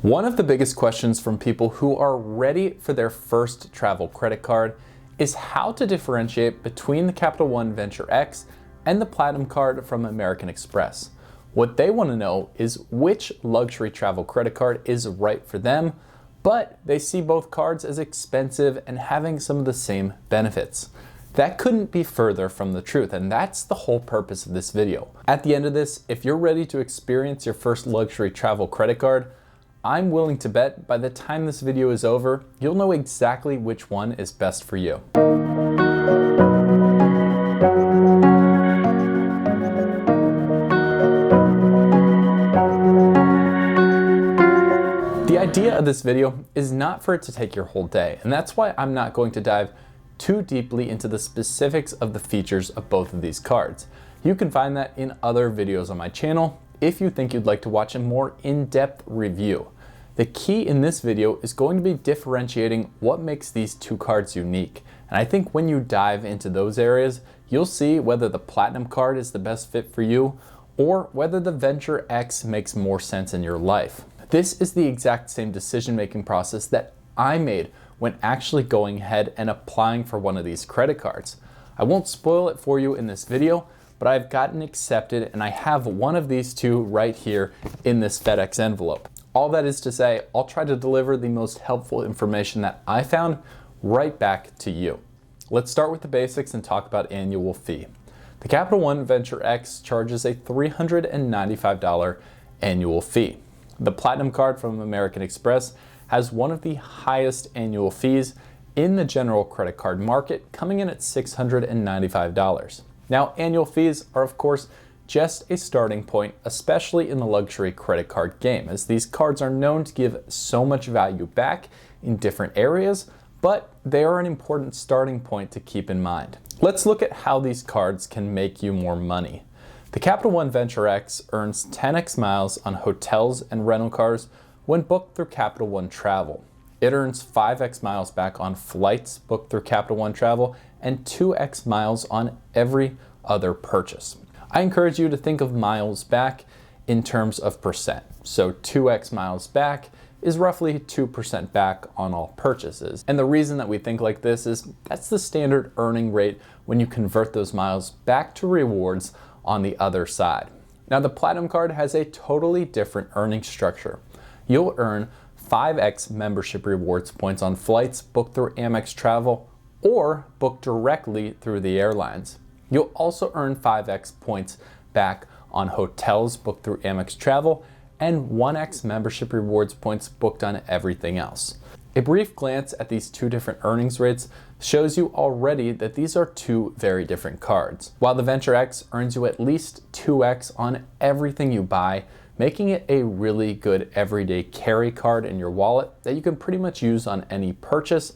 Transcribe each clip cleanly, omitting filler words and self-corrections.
One of the biggest questions from people who are ready for their first travel credit card is how to differentiate between the Capital One Venture X and the Platinum card from American Express. What they want to know is which luxury travel credit card is right for them, but they see both cards as expensive and having some of the same benefits. That couldn't be further from the truth, and that's the whole purpose of this video. At the end of this, if you're ready to experience your first luxury travel credit card, I'm willing to bet by the time this video is over, you'll know exactly which one is best for you. The idea of this video is not for it to take your whole day, and that's why I'm not going to dive too deeply into the specifics of the features of both of these cards. You can find that in other videos on my channel if you think you'd like to watch a more in-depth review. The key in this video is going to be differentiating what makes these two cards unique. And I think when you dive into those areas, you'll see whether the Platinum card is the best fit for you or whether the Venture X makes more sense in your life. This is the exact same decision-making process that I made when actually going ahead and applying for one of these credit cards. I won't spoil it for you in this video, but I've gotten accepted and I have one of these two right here in this FedEx envelope. All that is to say, I'll try to deliver the most helpful information that I found right back to you. Let's start with the basics and talk about annual fee. The Capital One Venture X charges a $395 annual fee. The Platinum card from American Express has one of the highest annual fees in the general credit card market, coming in at $695. Now, annual fees are, of course, just a starting point, especially in the luxury credit card game, as these cards are known to give so much value back in different areas, but they are an important starting point to keep in mind. Let's look at how these cards can make you more money. The Capital One Venture X earns 10x miles on hotels and rental cars when booked through Capital One Travel. It earns 5x miles back on flights booked through Capital One Travel and 2x miles on every other purchase. I encourage you to think of miles back in terms of percent. So 2x miles back is roughly 2% back on all purchases. And the reason that we think like this is that's the standard earning rate when you convert those miles back to rewards on the other side. Now, the Platinum card has a totally different earning structure. You'll earn 5x membership rewards points on flights booked through Amex Travel or booked directly through the airlines. You'll also earn 5x points back on hotels booked through Amex Travel and 1x membership rewards points booked on everything else. A brief glance at these two different earnings rates shows you already that these are two very different cards. While the Venture X earns you at least 2x on everything you buy, making it a really good everyday carry card in your wallet that you can pretty much use on any purchase,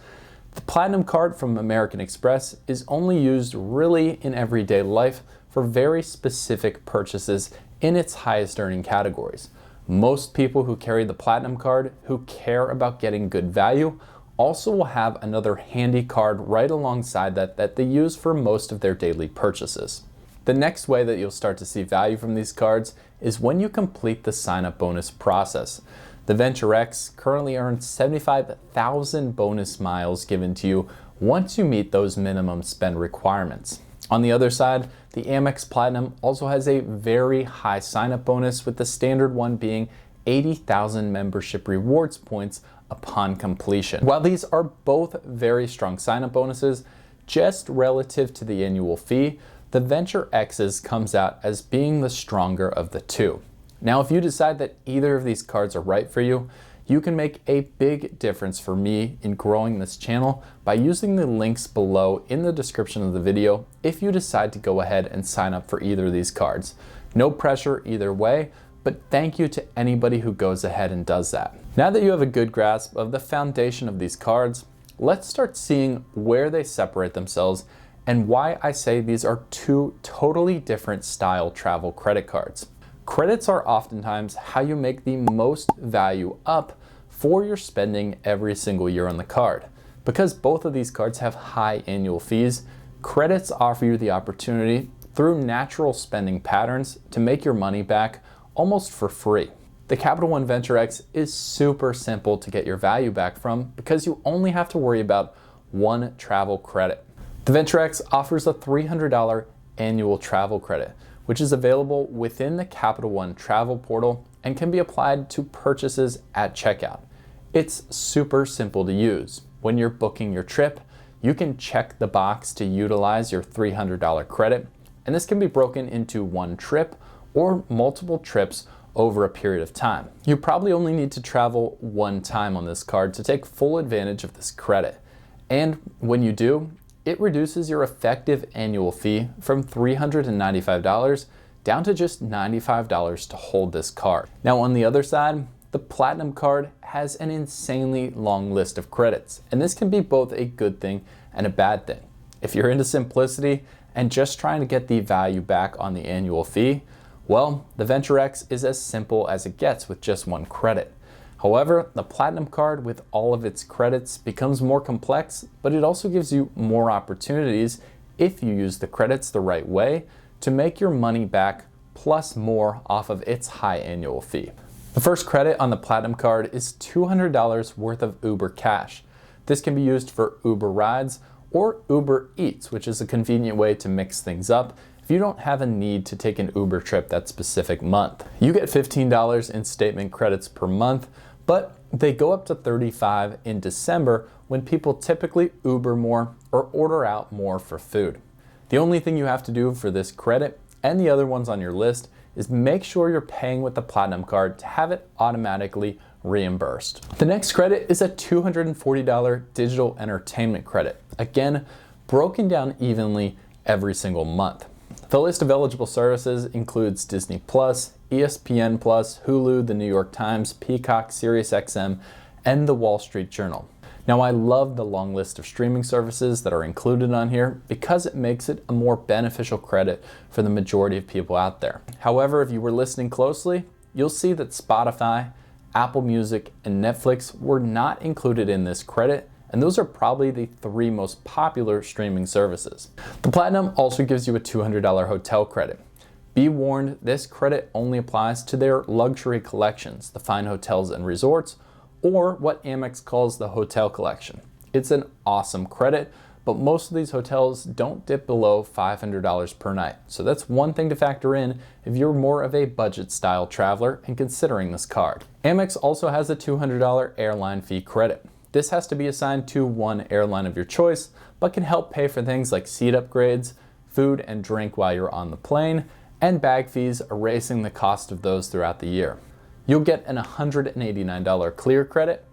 the Platinum card from American Express is only used really in everyday life for very specific purchases in its highest earning categories. Most people who carry the Platinum card who care about getting good value also will have another handy card right alongside that they use for most of their daily purchases. The next way that you'll start to see value from these cards is when you complete the sign-up bonus process. The Venture X currently earns 75,000 bonus miles given to you once you meet those minimum spend requirements. On the other side, the AmEx Platinum also has a very high sign-up bonus, with the standard one being 80,000 membership rewards points upon completion. While these are both very strong sign-up bonuses, just relative to the annual fee, the Venture X's comes out as being the stronger of the two. Now, if you decide that either of these cards are right for you, you can make a big difference for me in growing this channel by using the links below in the description of the video if you decide to go ahead and sign up for either of these cards. No pressure either way, but thank you to anybody who goes ahead and does that. Now that you have a good grasp of the foundation of these cards, let's start seeing where they separate themselves and why I say these are two totally different style travel credit cards. Credits are oftentimes how you make the most value up for your spending every single year on the card. Because both of these cards have high annual fees, credits offer you the opportunity through natural spending patterns to make your money back almost for free. The Capital One Venture X is super simple to get your value back from because you only have to worry about one travel credit. The Venture X offers a $300 annual travel credit, which is available within the Capital One travel portal and can be applied to purchases at checkout. It's super simple to use. When you're booking your trip, you can check the box to utilize your $300 credit, and this can be broken into one trip or multiple trips over a period of time. You probably only need to travel one time on this card to take full advantage of this credit. And when you do, it reduces your effective annual fee from $395 down to just $95 to hold this card. Now on the other side, the Platinum card has an insanely long list of credits, and this can be both a good thing and a bad thing. If you're into simplicity and just trying to get the value back on the annual fee, well, the Venture X is as simple as it gets with just one credit. However, the Platinum card with all of its credits becomes more complex, but it also gives you more opportunities if you use the credits the right way to make your money back plus more off of its high annual fee. The first credit on the Platinum card is $200 worth of Uber Cash. This can be used for Uber rides or Uber Eats, which is a convenient way to mix things up if you don't have a need to take an Uber trip that specific month. You get $15 in statement credits per month, but they go up to $35 in December when people typically Uber more or order out more for food. The only thing you have to do for this credit and the other ones on your list is make sure you're paying with the Platinum card to have it automatically reimbursed. The next credit is a $240 digital entertainment credit, again, broken down evenly every single month. The list of eligible services includes Disney+, ESPN+, Hulu, the New York Times, Peacock, SiriusXM, and the Wall Street Journal. Now, I love the long list of streaming services that are included on here because it makes it a more beneficial credit for the majority of people out there. However, if you were listening closely, you'll see that Spotify, Apple Music, and Netflix were not included in this credit, and those are probably the three most popular streaming services. The Platinum also gives you a $200 hotel credit. Be warned, this credit only applies to their luxury collections, the fine hotels and resorts, or what Amex calls the hotel collection. It's an awesome credit, but most of these hotels don't dip below $500 per night. So that's one thing to factor in if you're more of a budget style traveler and considering this card. Amex also has a $200 airline fee credit. This has to be assigned to one airline of your choice, but can help pay for things like seat upgrades, food and drink while you're on the plane, and bag fees, erasing the cost of those throughout the year. You'll get an $189 Clear credit,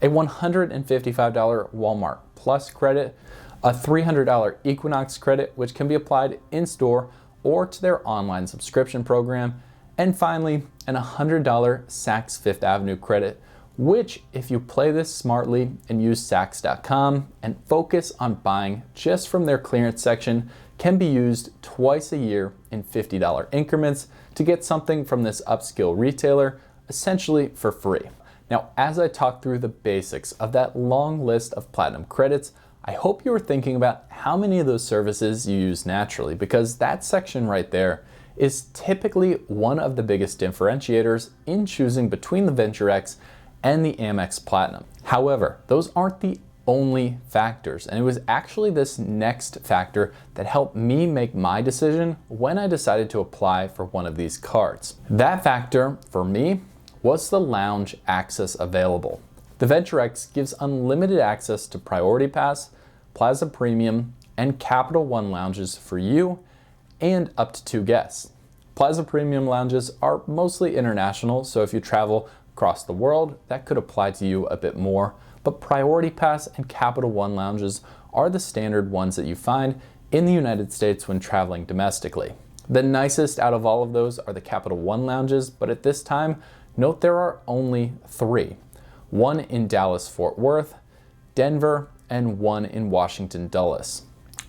a $155 Walmart Plus credit, a $300 Equinox credit, which can be applied in-store or to their online subscription program, and finally, an $100 Saks Fifth Avenue credit, which, if you play this smartly and use Saks.com and focus on buying just from their clearance section, can be used twice a year in $50 increments to get something from this upscale retailer, essentially for free. Now, as I talk through the basics of that long list of Platinum credits, I hope you were thinking about how many of those services you use naturally, because that section right there is typically one of the biggest differentiators in choosing between the Venture X and the AmEx Platinum. However, those aren't the only factors, and it was actually this next factor that helped me make my decision when I decided to apply for one of these cards. That factor, for me, was the lounge access available. The Venture X gives unlimited access to Priority Pass, Plaza Premium, and Capital One lounges for you and up to 2 guests. Plaza Premium lounges are mostly international, so if you travel across the world, that could apply to you a bit more, but Priority Pass and Capital One lounges are the standard ones that you find in the United States when traveling domestically. The nicest out of all of those are the Capital One lounges, but at this time, note there are only 3. One in Dallas-Fort Worth, Denver, and one in Washington Dulles.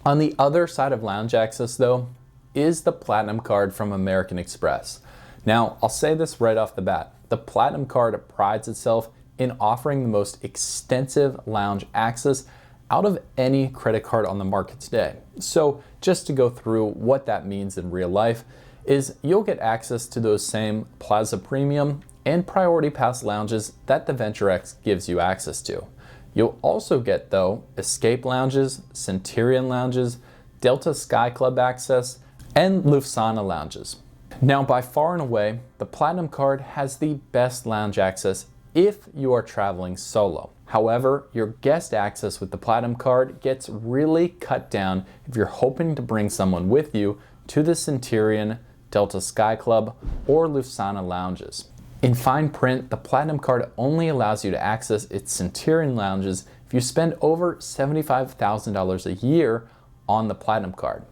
On the other side of lounge access, though, is the Platinum card from American Express. Now, I'll say this right off the bat. The Platinum card prides itself in offering the most extensive lounge access out of any credit card on the market today. So just to go through what that means in real life is you'll get access to those same Plaza Premium and priority pass lounges that the Venture X gives you access to. You'll also get, though, Escape lounges, Centurion lounges, Delta Sky Club access, and Lufthansa lounges. Now, by far and away, the Platinum card has the best lounge access if you are traveling solo. However, your guest access with the Platinum card gets really cut down if you're hoping to bring someone with you to the Centurion, Delta Sky Club, or Lufthansa lounges. In fine print, the Platinum card only allows you to access its Centurion lounges if you spend over $75,000 a year on the Platinum card.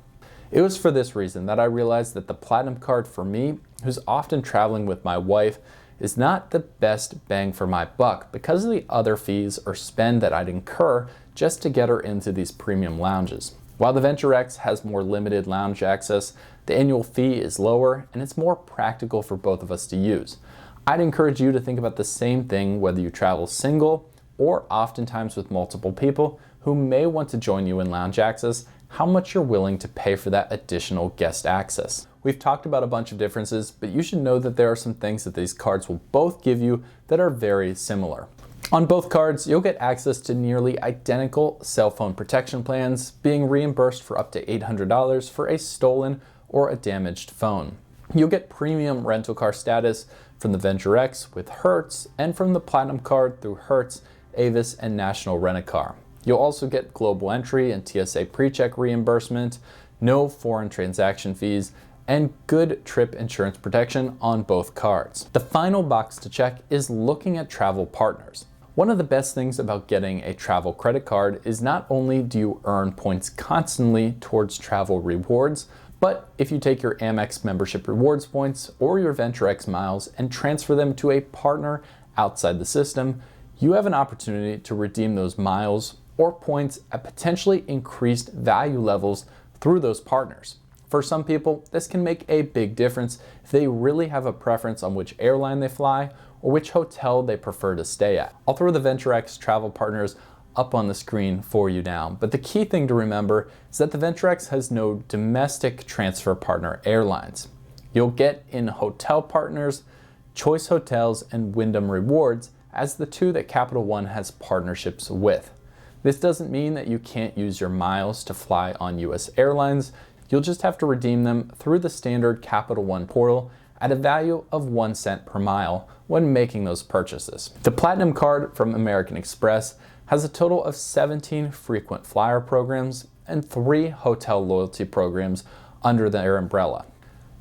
It was for this reason that I realized that the Platinum card for me, who's often traveling with my wife, is not the best bang for my buck because of the other fees or spend that I'd incur just to get her into these premium lounges. While the Venture X has more limited lounge access, the annual fee is lower and it's more practical for both of us to use. I'd encourage you to think about the same thing whether you travel single or oftentimes with multiple people who may want to join you in lounge access, how much you're willing to pay for that additional guest access. We've talked about a bunch of differences, but you should know that there are some things that these cards will both give you that are very similar. On both cards, you'll get access to nearly identical cell phone protection plans, being reimbursed for up to $800 for a stolen or a damaged phone. You'll get premium rental car status from the Venture X with Hertz and from the Platinum card through Hertz, Avis, and National Rent-A-Car. You'll also get global entry and TSA PreCheck reimbursement, no foreign transaction fees, and good trip insurance protection on both cards. The final box to check is looking at travel partners. One of the best things about getting a travel credit card is not only do you earn points constantly towards travel rewards, but if you take your Amex membership rewards points or your Venture X miles and transfer them to a partner outside the system, you have an opportunity to redeem those miles or points at potentially increased value levels through those partners. For some people, this can make a big difference if they really have a preference on which airline they fly or which hotel they prefer to stay at. I'll throw the Venture X travel partners up on the screen for you now, but the key thing to remember is that the Venture X has no domestic transfer partner airlines. You'll get in hotel partners, Choice Hotels, and Wyndham Rewards as the two that Capital One has partnerships with. This doesn't mean that you can't use your miles to fly on US airlines. You'll just have to redeem them through the standard Capital One portal at a value of 1 cent per mile when making those purchases. The Platinum card from American Express has a total of 17 frequent flyer programs and 3 hotel loyalty programs under their umbrella.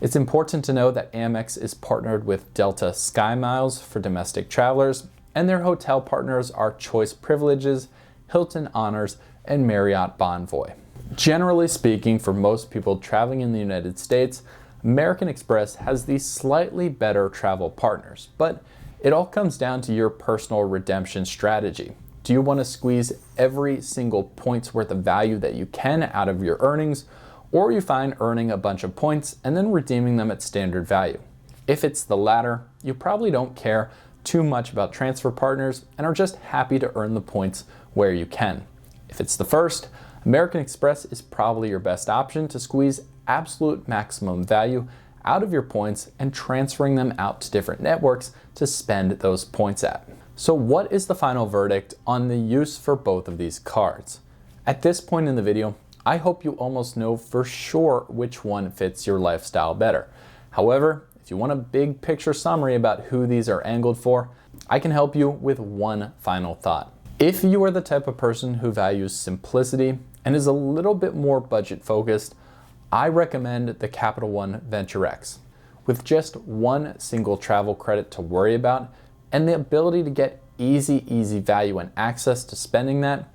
It's important to know that Amex is partnered with Delta Sky Miles for domestic travelers, and their hotel partners are Choice Privileges, Hilton Honors, and Marriott Bonvoy. Generally speaking, for most people traveling in the United States, American Express has the slightly better travel partners, but it all comes down to your personal redemption strategy. Do you want to squeeze every single point's worth of value that you can out of your earnings, or you find earning a bunch of points and then redeeming them at standard value? If it's the latter, you probably don't care too much about transfer partners and are just happy to earn the points where you can. If it's the first, American Express is probably your best option to squeeze absolute maximum value out of your points and transferring them out to different networks to spend those points at. So what is the final verdict on the use for both of these cards? At this point in the video, I hope you almost know for sure which one fits your lifestyle better. However, if you want a big picture summary about who these are angled for, I can help you with one final thought. If you are the type of person who values simplicity and is a little bit more budget focused, I recommend the Capital One Venture X. With just one single travel credit to worry about and the ability to get easy value and access to spending that,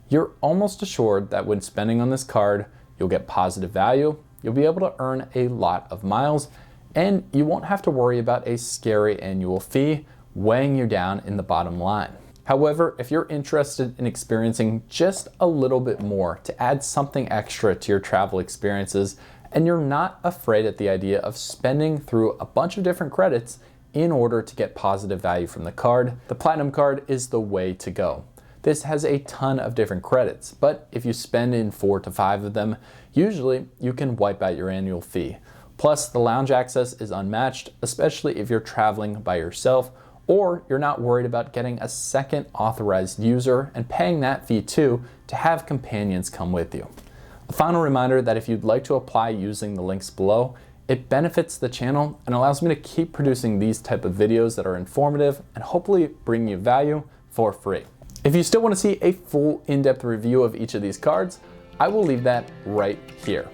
you're almost assured that when spending on this card, you'll get positive value, you'll be able to earn a lot of miles, and you won't have to worry about a scary annual fee weighing you down in the bottom line. However, if you're interested in experiencing just a little bit more to add something extra to your travel experiences, and you're not afraid at the idea of spending through a bunch of different credits in order to get positive value from the card, the Platinum card is the way to go. This has a ton of different credits, but if you spend in 4 to 5 of them, usually you can wipe out your annual fee. Plus, the lounge access is unmatched, especially if you're traveling by yourself or you're not worried about getting a second authorized user and paying that fee too to have companions come with you. A final reminder that if you'd like to apply using the links below, it benefits the channel and allows me to keep producing these type of videos that are informative and hopefully bring you value for free. If you still want to see a full in-depth review of each of these cards, I will leave that right here.